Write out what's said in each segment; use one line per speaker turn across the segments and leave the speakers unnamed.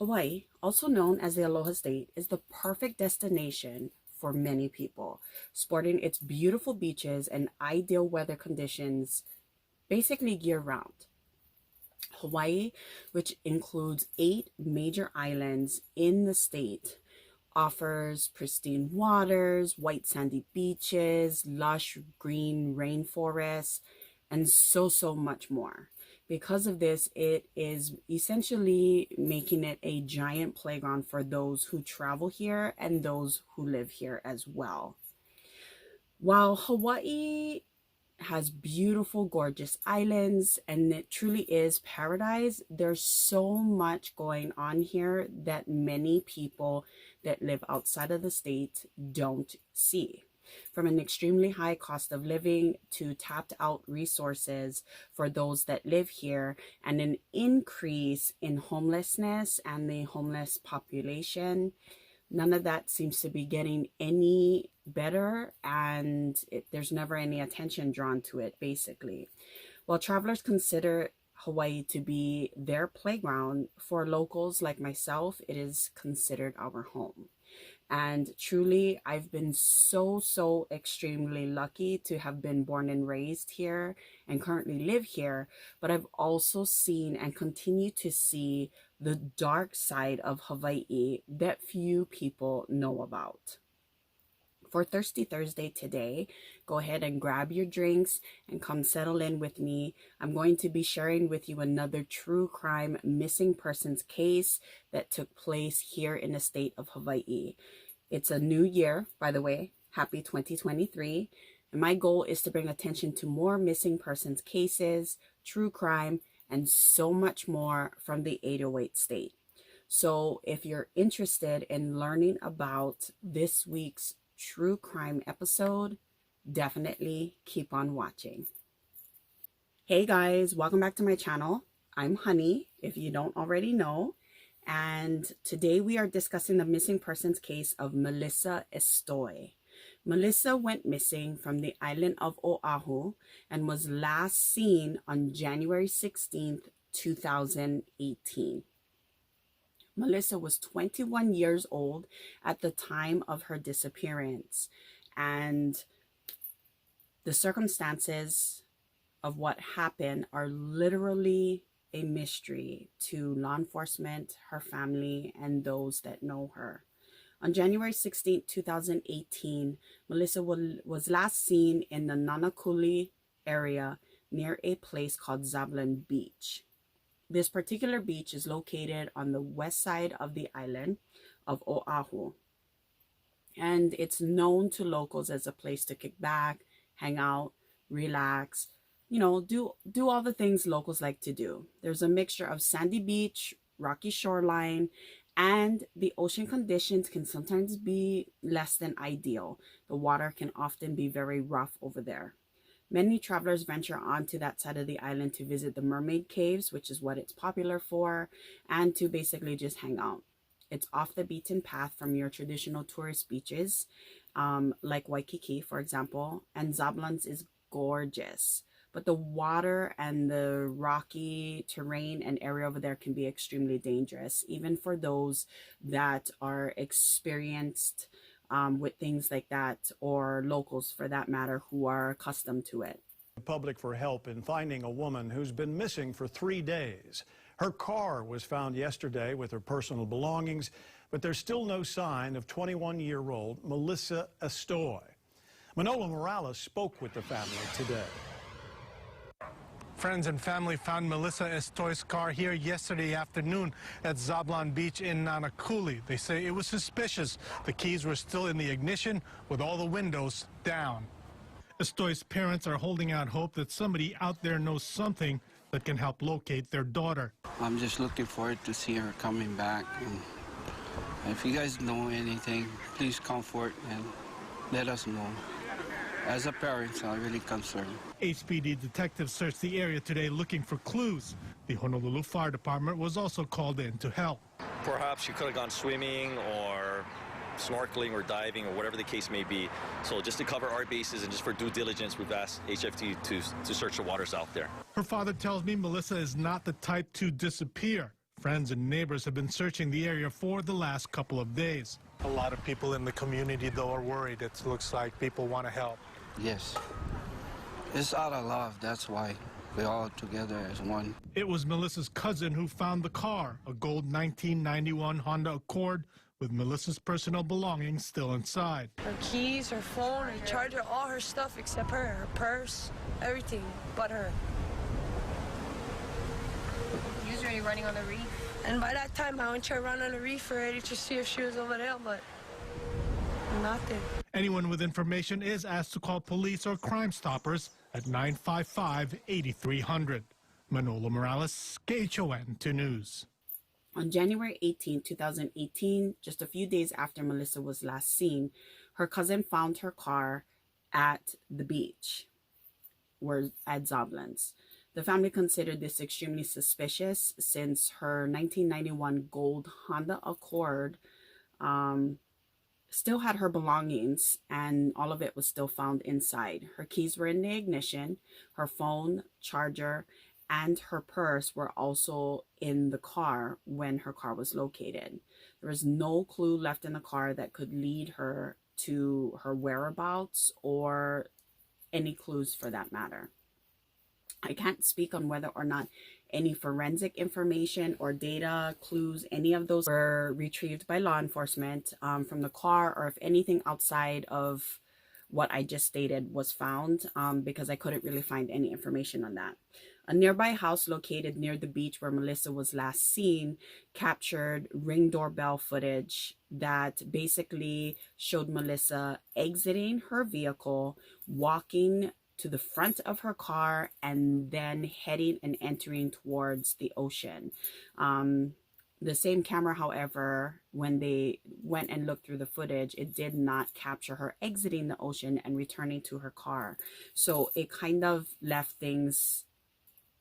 Hawaii, also known as the Aloha State, is the perfect destination for many people, sporting its beautiful beaches and ideal weather conditions basically year-round. Hawaii, which includes 8 major islands in the state, offers pristine waters, white sandy beaches, lush green rainforests, and so much more. Because of this, it is essentially making it a giant playground for those who travel here and those who live here as well. While Hawaii has beautiful, gorgeous islands, and it truly is paradise, there's so much going on here that many people that live outside of the state don't see. From an extremely high cost of living to tapped out resources for those that live here, and an increase in homelessness and the homeless population. None of that seems to be getting any better, and there's never any attention drawn to it, basically. While travelers consider Hawaii to be their playground, for locals like myself, it is considered our home. And truly, I've been so extremely lucky to have been born and raised here and currently live here. But I've also seen and continue to see the dark side of Hawaii that few people know about. For Thirsty Thursday today, go ahead and grab your drinks and come settle in with me. I'm going to be sharing with you another true crime missing persons case that took place here in the state of Hawaii. It's a new year, by the way. Happy 2023. And my goal is to bring attention to more missing persons cases, true crime, and so much more from the 808 state. So if you're interested in learning about this week's true crime episode, definitely keep on watching. Hey guys, welcome back to my channel. I'm Honey, if you don't already know, and today we are discussing the missing persons case of Melissa Estoy. Melissa went missing from the island of Oahu and was last seen on January 16th, 2018. Melissa was 21 years old at the time of her disappearance, and the circumstances of what happened are literally a mystery to law enforcement, her family, and those that know her. On January 16, 2018, Melissa was last seen in the Nanakuli area near a place called Zablan Beach. This particular beach is located on the west side of the island of Oahu, and it's known to locals as a place to kick back, hang out, relax, you know, do all the things locals like to do. There's a mixture of sandy beach, rocky shoreline, and the ocean conditions can sometimes be less than ideal. The water can often be very rough over there. Many travelers venture onto that side of the island to visit the mermaid caves, which is what it's popular for, and to basically just hang out. It's off the beaten path from your traditional tourist beaches, like Waikiki, for example, and Zablan's is gorgeous. But the water and the rocky terrain and area over there can be extremely dangerous, even for those that are experienced with things like that, or locals for that matter, who are accustomed to it.
The public for help in finding a woman who's been missing for 3 days. Her car was found yesterday with her personal belongings, but there's still no sign of 21-year-old Melissa Estoy. Manolo Morales spoke with the family today.
Friends and family found Melissa Estoy's car here yesterday afternoon at Zablan Beach in Nanakuli. They say it was suspicious. The keys were still in the ignition with all the windows down. Estoy's parents are holding out hope that somebody out there knows something that can help locate their daughter.
I'm just looking forward to see her coming back. And if you guys know anything, please come forward and let us know. As a parent, I'm really concerned.
HPD detectives searched the area today looking for clues. The Honolulu Fire Department was also called in to help.
Perhaps she could have gone swimming or snorkeling or diving or whatever the case may be. So just to cover our bases and just for due diligence, we've asked HFD to search the waters out there.
Her father tells me Melissa is not the type to disappear. Friends and neighbors have been searching the area for the last couple of days. A lot of people in the community, though, are worried. It looks like people want to help.
Yes. It's out of love, that's why. We're all together as one.
It was Melissa's cousin who found the car, a gold 1991 Honda Accord with Melissa's personal belongings still inside.
Her keys, her phone, her charger, all her stuff except her purse, everything but her.
You was already running on the reef?
And by that time, I went to run on the reef already to see if she was over there, but nothing.
Anyone with information is asked to call police or Crime Stoppers at 955-8300. Manolo Morales, KHON 2 News.
On January 18, 2018, just a few days after Melissa was last seen, her cousin found her car at the beach, at Zablan's. The family considered this extremely suspicious since her 1991 gold Honda Accord still had her belongings, and all of it was still found inside. Her keys were in the ignition, her phone, charger, and her purse were also in the car when her car was located. There was no clue left in the car that could lead her to her whereabouts or any clues for that matter. I can't speak on whether or not any forensic information or data, clues, any of those were retrieved by law enforcement from the car, or if anything outside of what I just stated was found, because I couldn't really find any information on that. A nearby house located near the beach where Melissa was last seen captured Ring doorbell footage that basically showed Melissa exiting her vehicle, walking to the front of her car, and then heading and entering towards the ocean. The same camera, however, when they went and looked through the footage, it did not capture her exiting the ocean and returning to her car. So it kind of left things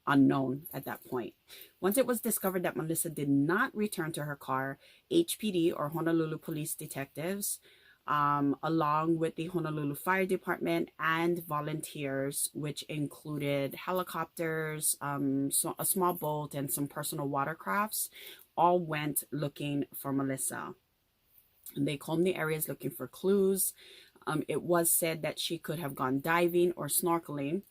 unknown at that point. Once it was discovered that Melissa did not return to her car, HPD, or Honolulu Police Detectives, along with the Honolulu Fire Department and volunteers, which included helicopters, so a small boat, and some personal watercrafts, all went looking for Melissa. And they combed the areas looking for clues. It was said that she could have gone diving or snorkeling,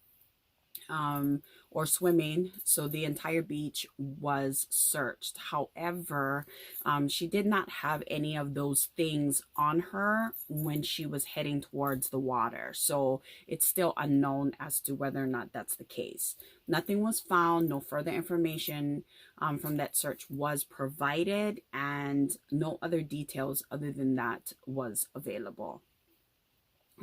or swimming, so the entire beach was searched. However, she did not have any of those things on her when she was heading towards the water, so it's still unknown as to whether or not that's the case. Nothing was found, no further information from that search was provided, and no other details other than that was available.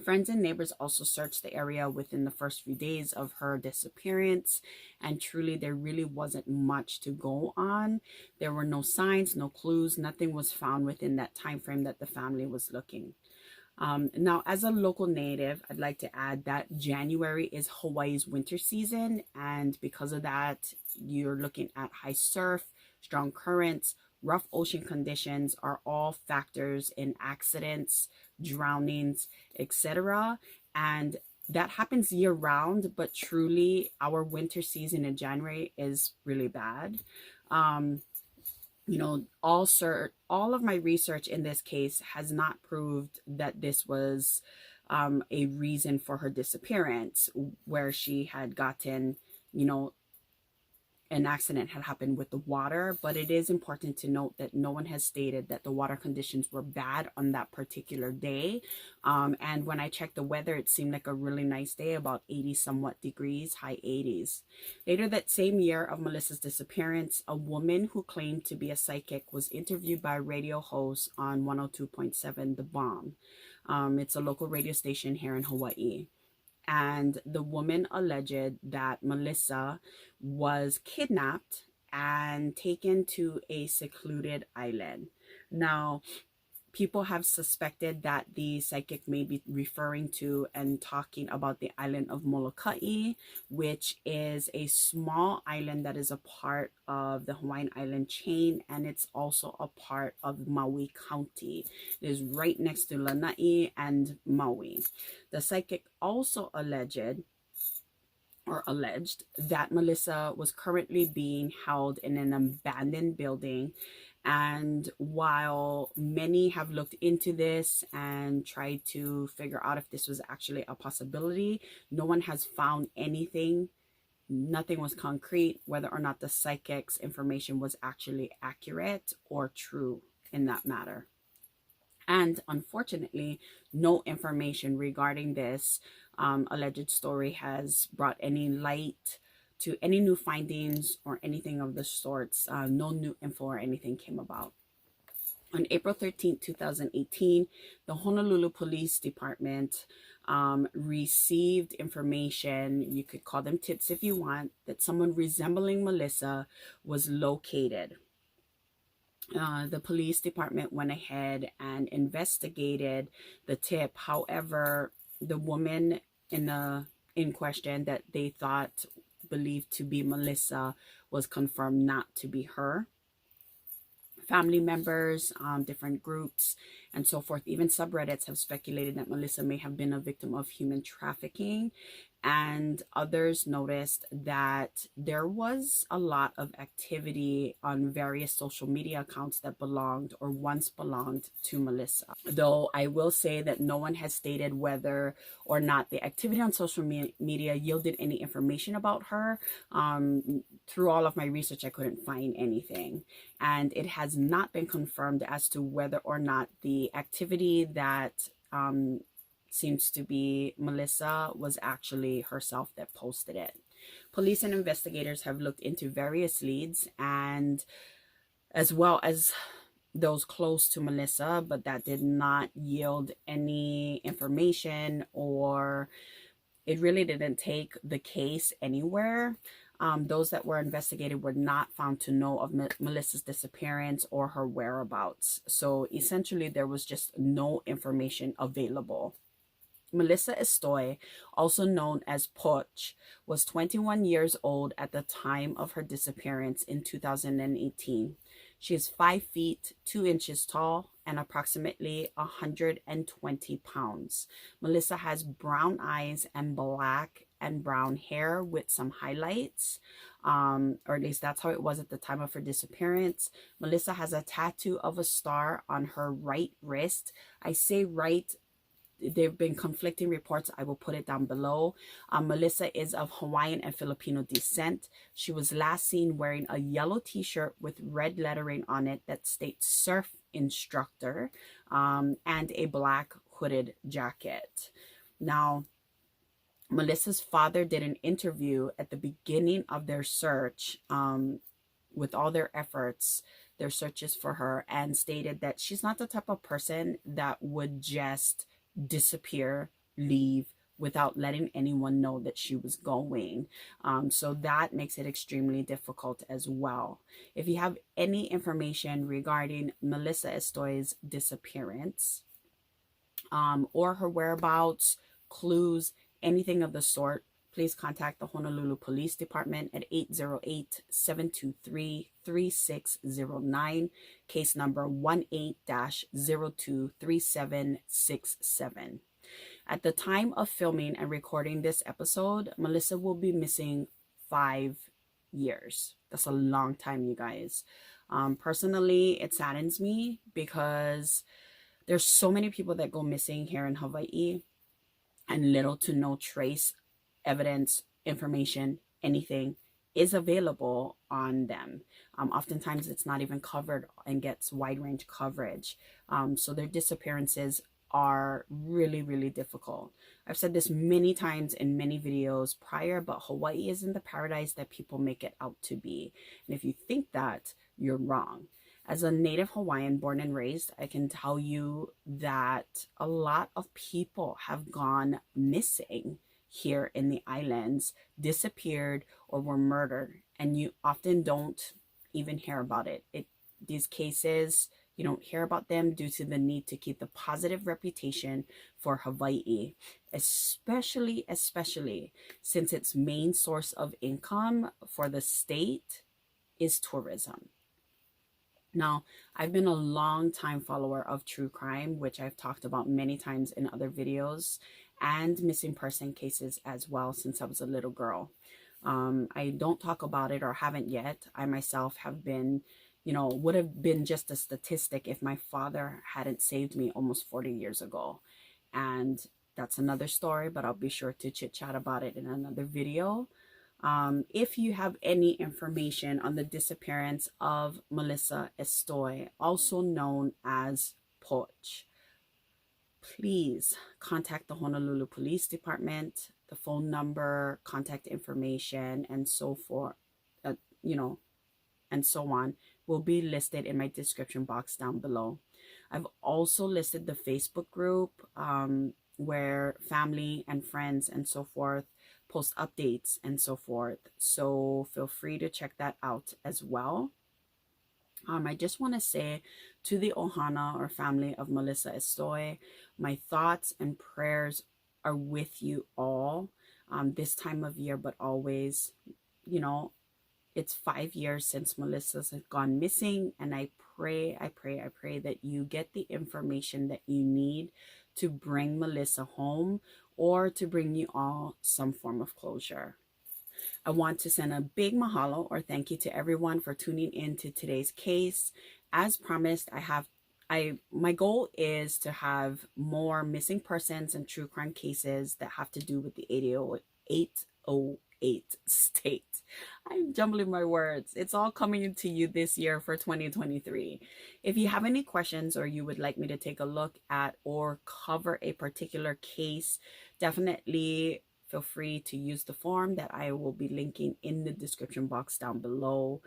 Friends and neighbors also searched the area within the first few days of her disappearance, and truly there really wasn't much to go on. There were no signs, no clues, nothing was found within that time frame that the family was looking. Now, as a local native, I'd like to add that January is Hawaii's winter season, and because of that, you're looking at high surf, strong currents, rough ocean conditions are all factors in accidents, drownings, etc. And that happens year round, but truly our winter season in January is really bad. You know, all of my research in this case has not proved that this was a reason for her disappearance, where she had gotten, you know, an accident had happened with the water. But it is important to note that no one has stated that the water conditions were bad on that particular day. And when I checked the weather, it seemed like a really nice day, about 80 somewhat degrees, high 80s. Later that same year of Melissa's disappearance, a woman who claimed to be a psychic was interviewed by a radio host on 102.7 The Bomb. It's a local radio station here in Hawaii. And the woman alleged that Melissa was kidnapped and taken to a secluded island. Now, people have suspected that the psychic may be referring to and talking about the island of Molokai, which is a small island that is a part of the Hawaiian island chain, and it's also a part of Maui County. It is right next to Lanai and Maui. The psychic also alleged or alleged that Melissa was currently being held in an abandoned building. And while many have looked into this and tried to figure out if this was actually a possibility, no one has found anything. Nothing was concrete whether or not the psychic's information was actually accurate or true in that matter. And unfortunately, no information regarding this alleged story has brought any light to any new findings or anything of the sorts. No new info or anything came about. On April 13, 2018, the Honolulu Police Department received information, you could call them tips if you want, that someone resembling Melissa was located. The police department went ahead and investigated the tip. However, the woman in question that they believed to be Melissa was confirmed not to be her. Family members, different groups, and so forth, even subreddits have speculated that Melissa may have been a victim of human trafficking. And others noticed that there was a lot of activity on various social media accounts that belonged or once belonged to Melissa. Though I will say that no one has stated whether or not the activity on social media yielded any information about her. Through all of my research, I couldn't find anything. And it has not been confirmed as to whether or not the activity that seems to be Melissa was actually herself that posted it. Police and investigators have looked into various leads, and as well as those close to Melissa, but that did not yield any information, or it really didn't take the case anywhere. Those that were investigated were not found to know of Melissa's disappearance or her whereabouts. So essentially, there was just no information available. Melissa Estoy, also known as POCH, was 21 years old at the time of her disappearance in 2018. She is 5 feet 2 inches tall and approximately 120 pounds. Melissa has brown eyes and black and brown hair with some highlights, or at least that's how it was at the time of her disappearance. Melissa has a tattoo of a star on her right wrist. I say right. There have been conflicting reports. I will put it down below. Melissa is of Hawaiian and Filipino descent. She was last seen wearing a yellow t-shirt with red lettering on it that states Surf Instructor, and a black hooded jacket. Now, Melissa's father did an interview at the beginning of their search, with all their efforts, their searches for her, and stated that she's not the type of person that would just disappear, leave without letting anyone know that she was going. So that makes it extremely difficult as well. If you have any information regarding Melissa Estoy's disappearance, or her whereabouts, clues, anything of the sort, please contact the Honolulu Police Department at 808-723-3609, case number 18-023767. At the time of filming and recording this episode, Melissa will be missing 5 years. That's a long time, you guys. Personally, it saddens me because there's so many people that go missing here in Hawaii and little to no trace evidence, information, anything is available on them. Oftentimes it's not even covered and gets wide range coverage. So their disappearances are really, really difficult. I've said this many times in many videos prior, but Hawaii isn't the paradise that people make it out to be. And if you think that, you're wrong. As a native Hawaiian born and raised, I can tell you that a lot of people have gone missing here in the islands, disappeared, or were murdered, and you often don't even hear about it. These cases, you don't hear about them due to the need to keep the positive reputation for Hawaii, especially since its main source of income for the state is tourism. Now, I've been a long time follower of true crime, which I've talked about many times in other videos. and missing person cases as well since I was a little girl. I don't talk about it or haven't yet. I myself have been, would have been just a statistic if my father hadn't saved me almost 40 years ago. And that's another story, but I'll be sure to chit chat about it in another video. If you have any information on the disappearance of Melissa Estoy, also known as POCH, please contact the Honolulu Police Department. The phone number, contact information, and so forth, and so on will be listed in my description box down below. I've also listed the Facebook group where family and friends and so forth post updates and so forth. So feel free to check that out as well. I just want to say to the Ohana or family of Melissa Estoy, my thoughts and prayers are with you all this time of year, but always. It's 5 years since Melissa's gone missing, and I pray that you get the information that you need to bring Melissa home or to bring you all some form of closure. I want to send a big mahalo or thank you to everyone for tuning in to today's case. As promised, my goal is to have more missing persons and true crime cases that have to do with the 808 state. I'm jumbling my words. It's all coming to you this year for 2023. If you have any questions or you would like me to take a look at or cover a particular case, definitely feel free to use the form that I will be linking in the description box down below,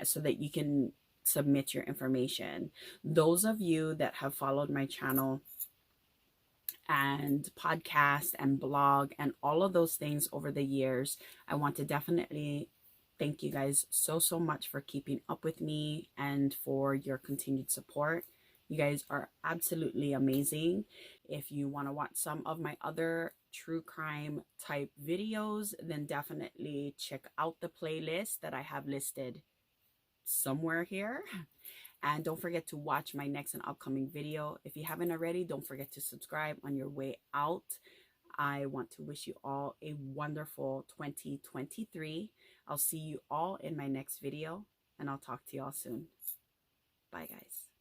so that you can submit your information. Those of you that have followed my channel and podcast and blog and all of those things over the years, I want to definitely thank you guys so much for keeping up with me and for your continued support. You guys are absolutely amazing. If you want to watch some of my other true crime type videos, then definitely check out the playlist that I have listed somewhere here. And don't forget to watch my next and upcoming video. If you haven't already, don't forget to subscribe on your way out. I want to wish you all a wonderful 2023. I'll see you all in my next video, and I'll talk to you all soon. Bye, guys.